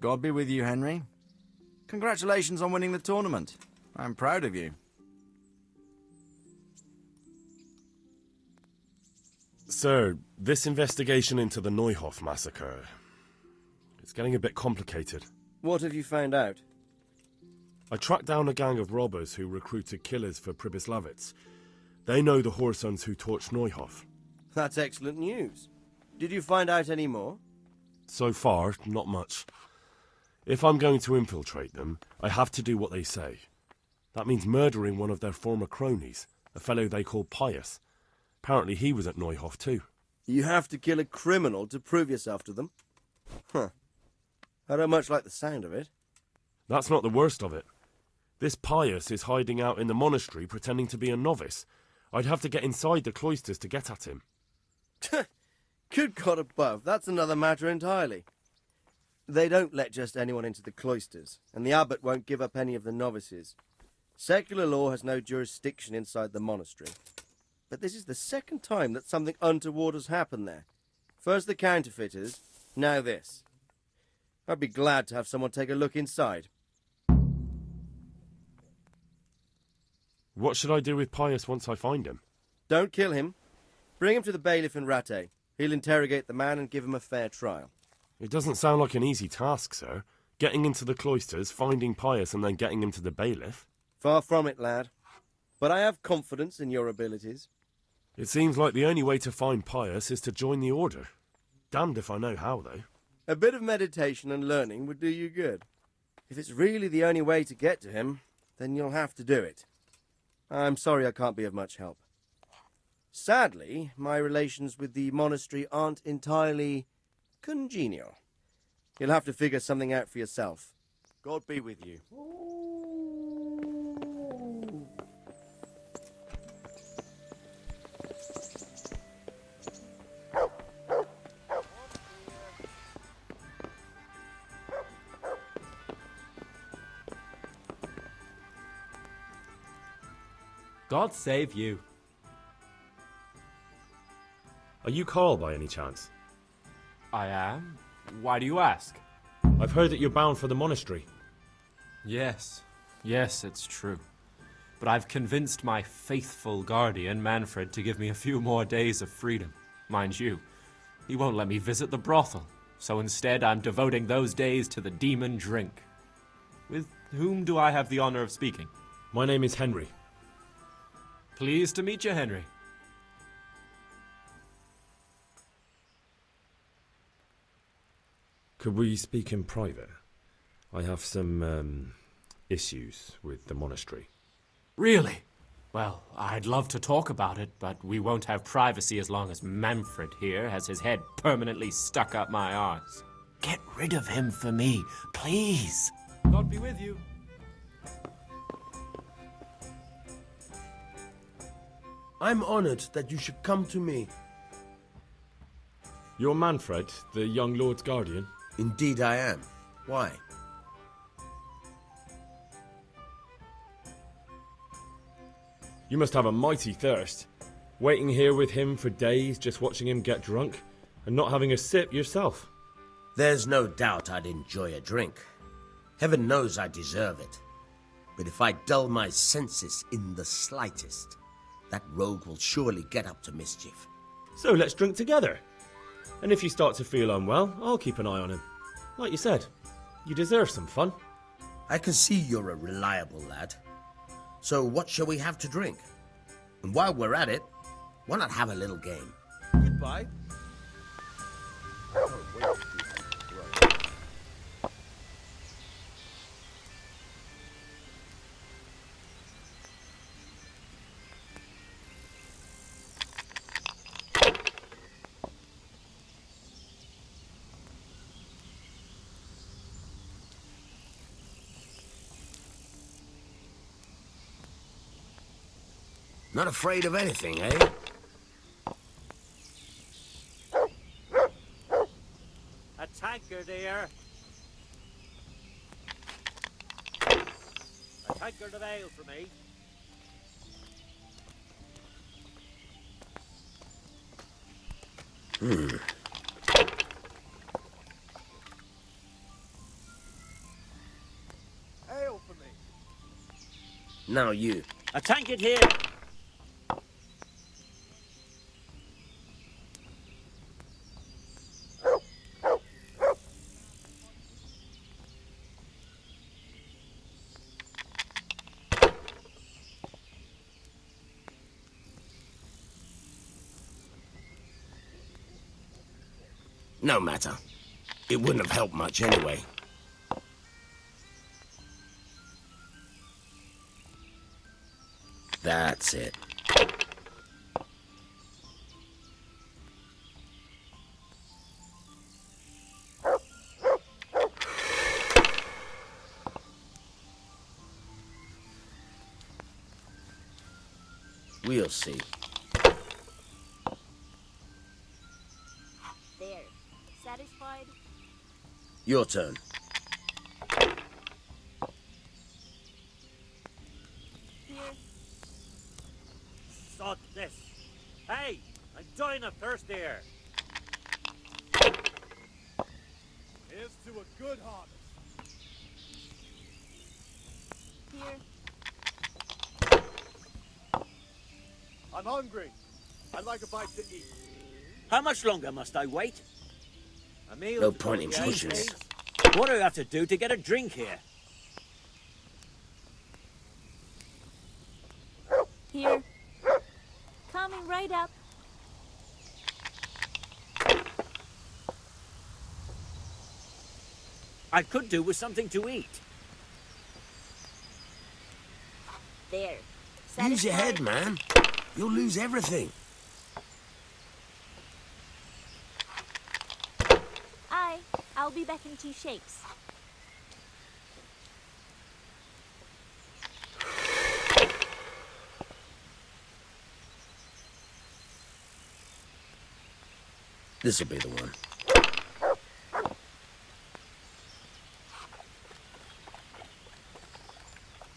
God be with you, Henry. Congratulations on winning the tournament. I'm proud of you. Sir, this investigation into the Neuhof massacre, it's getting a bit complicated. What have you found out? I tracked down a gang of robbers who recruited killers for Pribyslavitz. They know the whoresons who torched Neuhof. That's excellent news. Did you find out any more? So far, not much. If I'm going to infiltrate them, I have to do what they say. That means murdering one of their former cronies, a fellow they call Pius. Apparently he was at Neuhof too. You have to kill a criminal to prove yourself to them? Huh. I don't much like the sound of it. That's not the worst of it. This Pius is hiding out in the monastery pretending to be a novice. I'd have to get inside the cloisters to get at him. Good God above, that's another matter entirely. They don't let just anyone into the cloisters, and the abbot won't give up any of the novices. Secular law has no jurisdiction inside the monastery. But this is the second time that something untoward has happened there. First the counterfeiters, now this. I'd be glad to have someone take a look inside. What should I do with Pius once I find him? Don't kill him. Bring him to the bailiff in Rattay. He'll interrogate the man and give him a fair trial. It doesn't sound like an easy task, sir. Getting into the cloisters, finding Pius, and then getting him to the bailiff. Far from it, lad. But I have confidence in your abilities. It seems like the only way to find Pius is to join the order. Damned if I know how, though. A bit of meditation and learning would do you good. If it's really the only way to get to him, then you'll have to do it. I'm sorry I can't be of much help. Sadly, my relations with the monastery aren't entirely congenial. You'll have to figure something out for yourself. God be with you. God save you. Are you Carl by any chance? I am? Why do you ask? I've heard that you're bound for the monastery. Yes, it's true. But I've convinced my faithful guardian, Manfred, to give me a few more days of freedom. Mind you, he won't let me visit the brothel, so instead I'm devoting those days to the demon drink. With whom do I have the honor of speaking? My name is Henry. Pleased to meet you, Henry. Could we speak in private? I have some, issues with the monastery. Really? Well, I'd love to talk about it, but we won't have privacy as long as Manfred here has his head permanently stuck up my arse. Get rid of him for me, please. God be with you. I'm honored that you should come to me. You're Manfred, the young lord's guardian? Indeed I am. Why? You must have a mighty thirst. Waiting here with him for days, just watching him get drunk, and not having a sip yourself. There's no doubt I'd enjoy a drink. Heaven knows I deserve it. But if I dull my senses in the slightest, that rogue will surely get up to mischief. So let's drink together. And if you start to feel unwell, I'll keep an eye on him. Like you said, you deserve some fun. I can see you're a reliable lad. So what shall we have to drink? And while we're at it, why not have a little game? Goodbye. Not afraid of anything, eh? A tankard here. A tankard of ale for me. Now you. A tankard here. No matter. It wouldn't have helped much anyway. That's it. We'll see. There. Satisfied? Your turn. Here. Sod this. Hey, I'm dying of thirst here. Here's to a good harvest. Here. I'm hungry. I'd like a bite to eat. How much longer must I wait? A meal. No point in pushing it. What do I have to do to get a drink here? Here. Coming right up. I could do with something to eat. There. Use your head, Satisfied? man. You'll lose everything. I'll be back in 2 shakes. This'll be the one.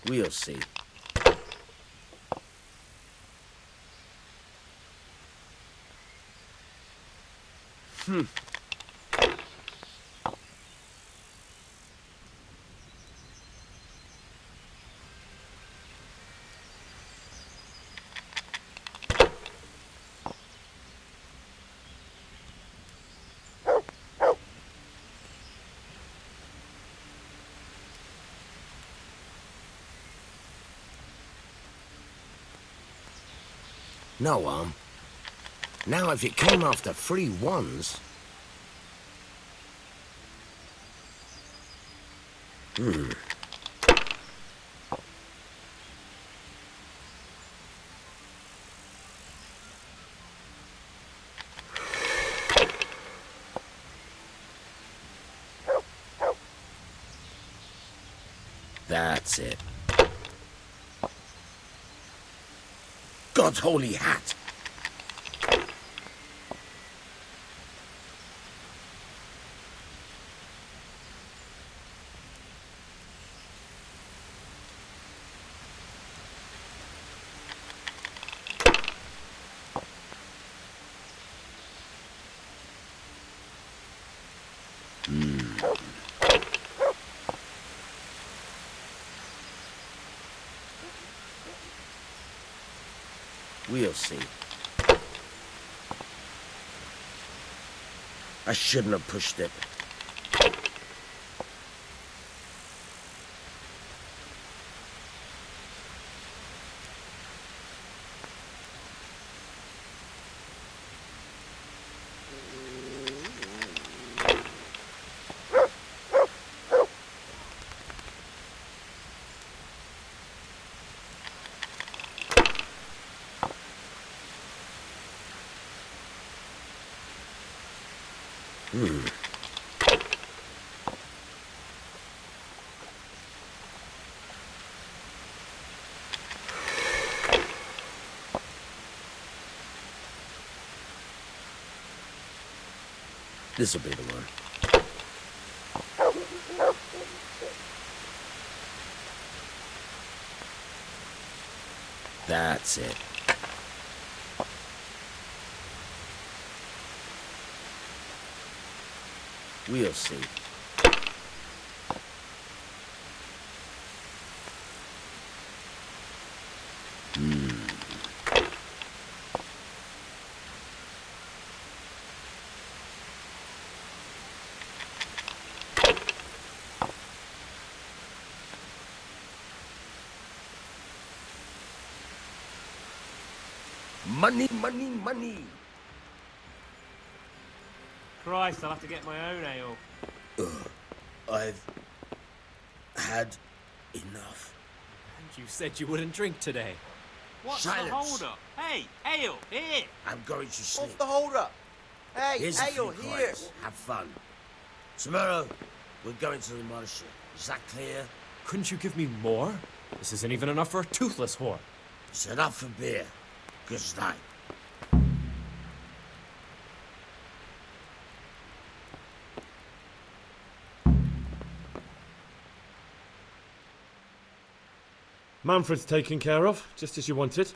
We'll see. No, now if it came after 3 ones... That's it. God's holy hat! We'll see. I shouldn't have pushed it. This'll be the one. That's it. We'll see. Money, money, money. Christ, I'll have to get my own ale. I've had enough. And you said you wouldn't drink today. What's Silence. the hold-up? Hey, ale, here! I'm going to sleep. What's the hold-up? Hey, Here's a ale, few here! coins. Have fun. Tomorrow, we're going to the monastery. Is that clear? Couldn't you give me more? This isn't even enough for a toothless whore. It's enough for beer. Good night. Manfred's taken care of, just as you wanted.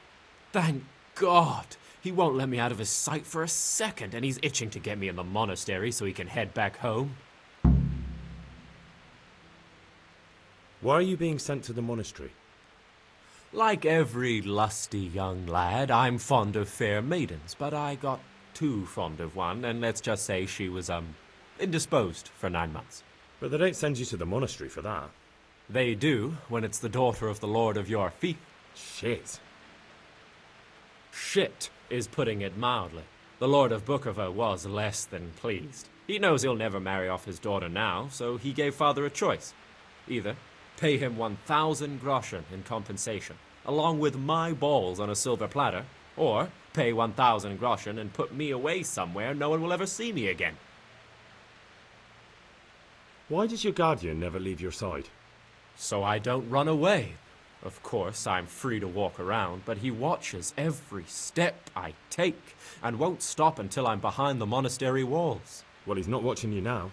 Thank God! He won't let me out of his sight for a second, and he's itching to get me in the monastery so he can head back home. Why are you being sent to the monastery? Like every lusty young lad, I'm fond of fair maidens, but I got too fond of one, and let's just say she was, indisposed for 9 months. But they don't send you to the monastery for that. They do, when it's the daughter of the Lord of your fief. Shit. Shit is putting it mildly. The Lord of Bookerver was less than pleased. He knows he'll never marry off his daughter now, so he gave father a choice. Either pay him 1,000 groschen in compensation, along with my balls on a silver platter, or pay 1,000 groschen and put me away somewhere no one will ever see me again. Why does your guardian never leave your side? So I don't run away. Of course, I'm free to walk around, but he watches every step I take and won't stop until I'm behind the monastery walls. Well, he's not watching you now.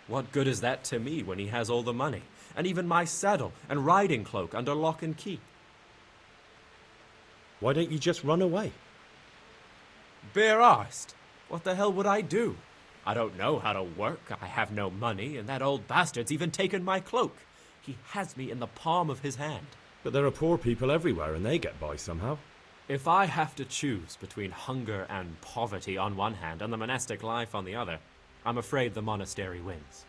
What good is that to me when he has all the money, and even my saddle and riding cloak under lock and key? Why don't you just run away? Bare-arsed. What the hell would I do? I don't know how to work, I have no money, and that old bastard's even taken my cloak. He has me in the palm of his hand. But there are poor people everywhere and they get by somehow. If I have to choose between hunger and poverty on one hand and the monastic life on the other, I'm afraid the monastery wins.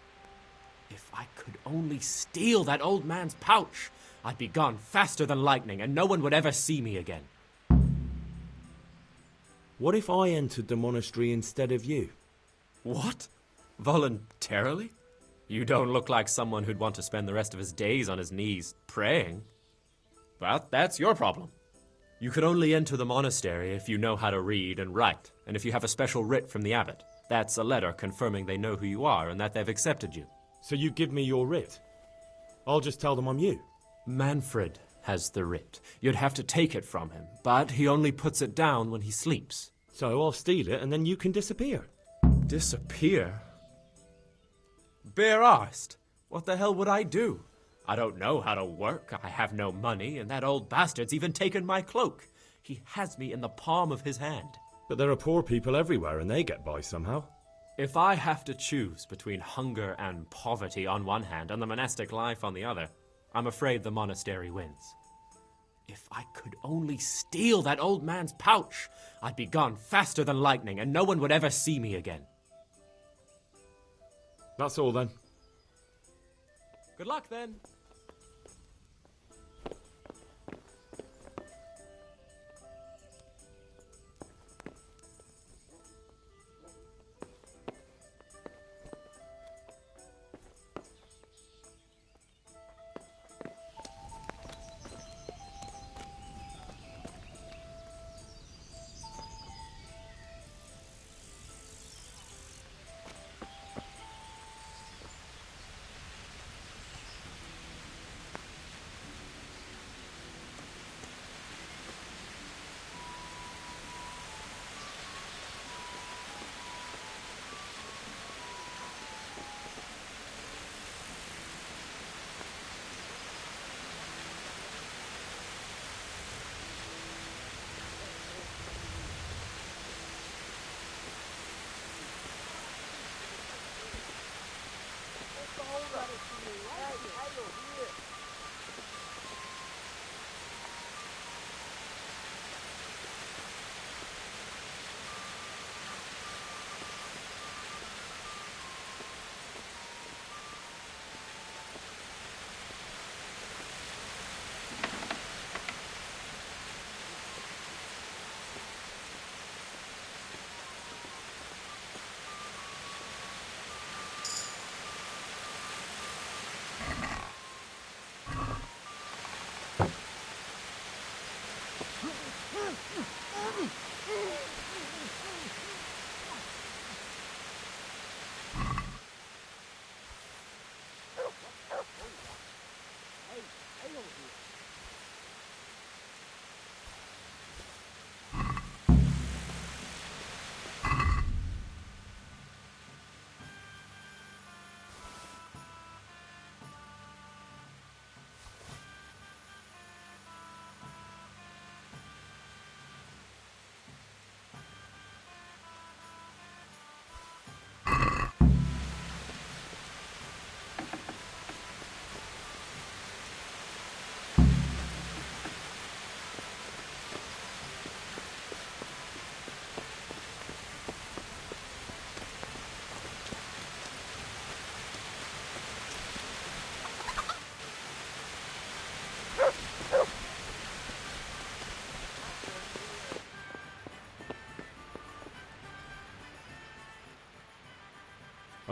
If I could only steal that old man's pouch, I'd be gone faster than lightning and no one would ever see me again. What if I entered the monastery instead of you? What? Voluntarily? You don't look like someone who'd want to spend the rest of his days on his knees praying. But that's your problem. You could only enter the monastery if you know how to read and write, and if you have a special writ from the abbot. That's a letter confirming they know who you are and that they've accepted you. So you give me your writ? I'll just tell them I'm you. Manfred has the writ. You'd have to take it from him, but he only puts it down when he sleeps. So I'll steal it and then you can disappear. Disappear? Bare-arsed. What the hell would I do? I don't know how to work, I have no money, and that old bastard's even taken my cloak. He has me in the palm of his hand. But there are poor people everywhere and they get by somehow. If I have to choose between hunger and poverty on one hand and the monastic life on the other, I'm afraid the monastery wins. If I could only steal that old man's pouch, I'd be gone faster than lightning and no one would ever see me again. That's all then. Good luck then.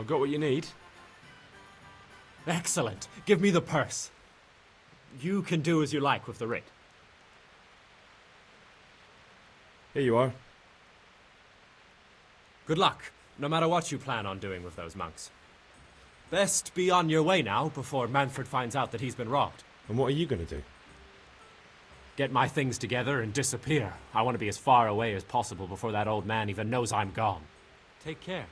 I've got what you need. Excellent. Give me the purse. You can do as you like with the writ. Here you are. Good luck, no matter what you plan on doing with those monks. Best be on your way now before Manfred finds out that he's been robbed. And what are you going to do? Get my things together and disappear. I want to be as far away as possible before that old man even knows I'm gone. Take care.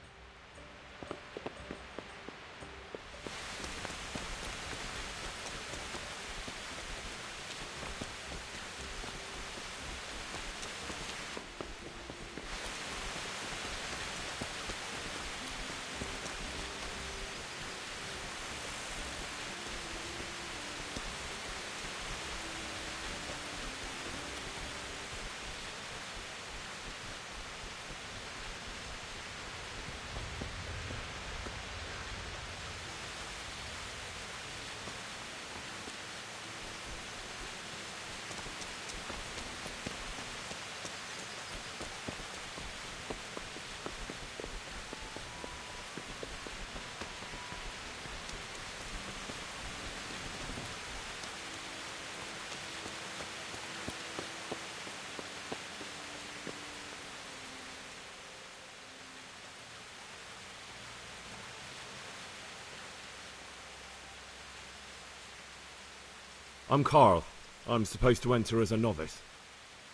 I'm Carl. I'm supposed to enter as a novice.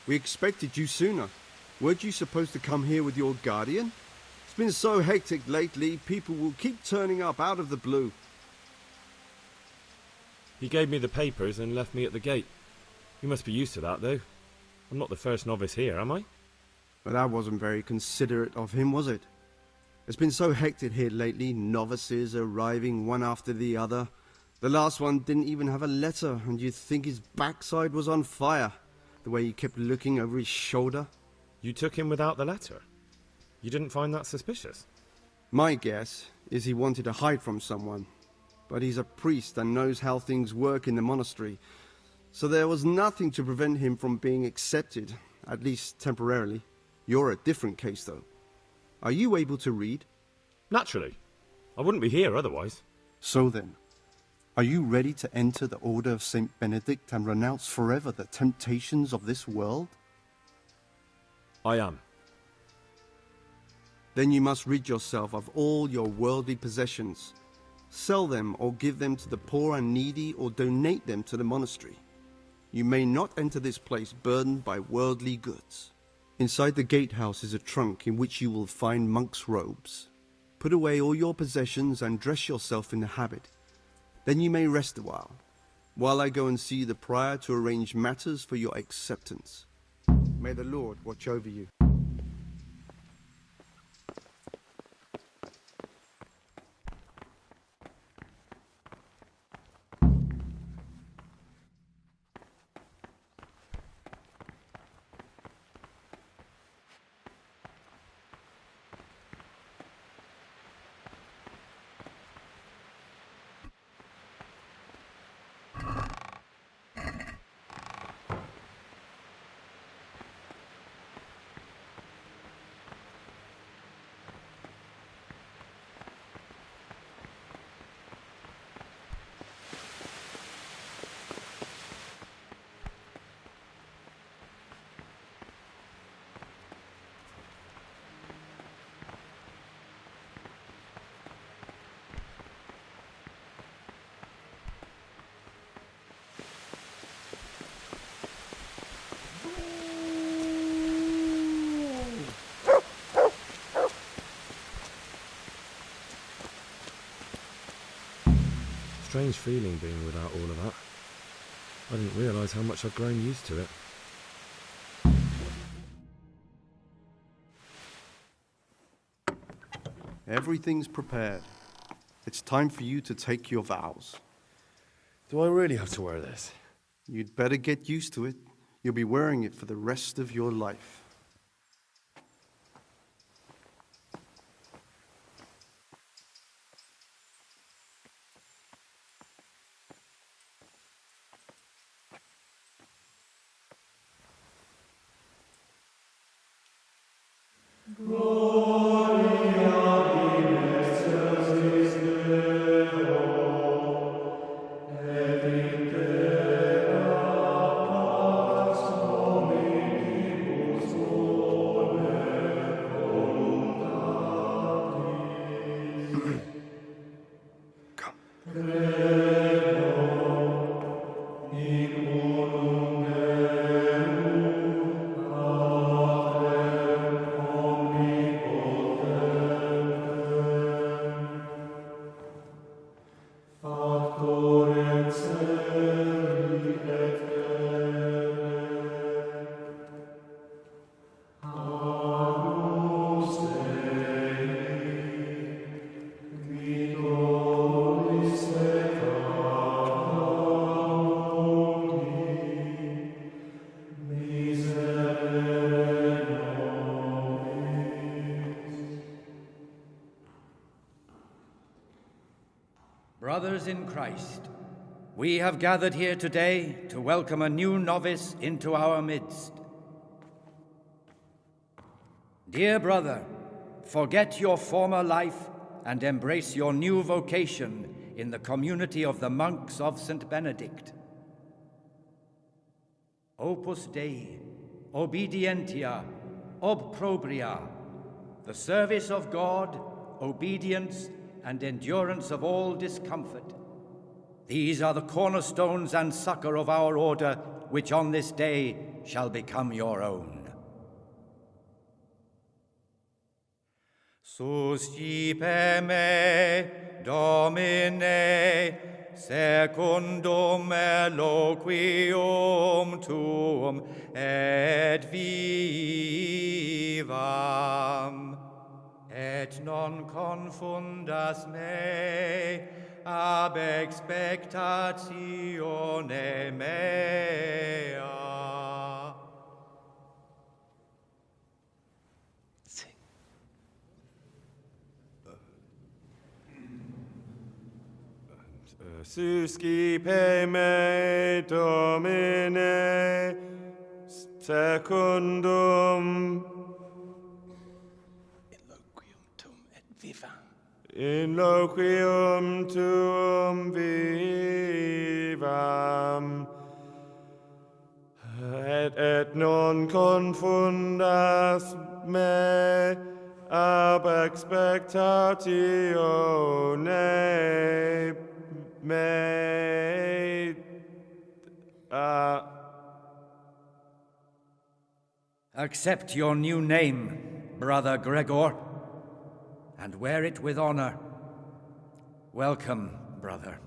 We expected you sooner. Weren't you supposed to come here with your guardian? It's been so hectic lately, people will keep turning up out of the blue. He gave me the papers and left me at the gate. You must be used to that, though. I'm not the first novice here, am I? But that wasn't very considerate of him, was it? It's been so hectic here lately, novices arriving one after the other. The last one didn't even have a letter, and you'd think his backside was on fire, the way he kept looking over his shoulder. You took him without the letter? You didn't find that suspicious? My guess is he wanted to hide from someone, but he's a priest and knows how things work in the monastery, so there was nothing to prevent him from being accepted, at least temporarily. You're a different case, though. Are you able to read? Naturally. I wouldn't be here otherwise. So then, are you ready to enter the Order of St. Benedict and renounce forever the temptations of this world? I am. Then you must rid yourself of all your worldly possessions. Sell them or give them to the poor and needy or donate them to the monastery. You may not enter this place burdened by worldly goods. Inside the gatehouse is a trunk in which you will find monk's robes. Put away all your possessions and dress yourself in the habit. Then you may rest a while I go and see the prior to arrange matters for your acceptance. May the Lord watch over you. Strange feeling being without all of that. I didn't realise how much I'd grown used to it. Everything's prepared. It's time for you to take your vows. Do I really have to wear this? You'd better get used to it. You'll be wearing it for the rest of your life. Gloria in excelsis Brothers in Christ, we have gathered here today to welcome a new novice into our midst. Dear brother, forget your former life and embrace your new vocation in the community of the monks of St. Benedict. Opus Dei, obedientia, obprobria, the service of God, obedience, and endurance of all discomfort. These are the cornerstones and succor of our order, which on this day shall become your own. Suscipe me, Domine, secundum eloquium tuum, et vivam. Et non confundas me ab expectatione mea. Suscipe me, Domine, secundum in loquium tuum vivam, et non confundas me ab expectatione mea. Accept your new name, Brother Gregor, and wear it with honor. Welcome, brother.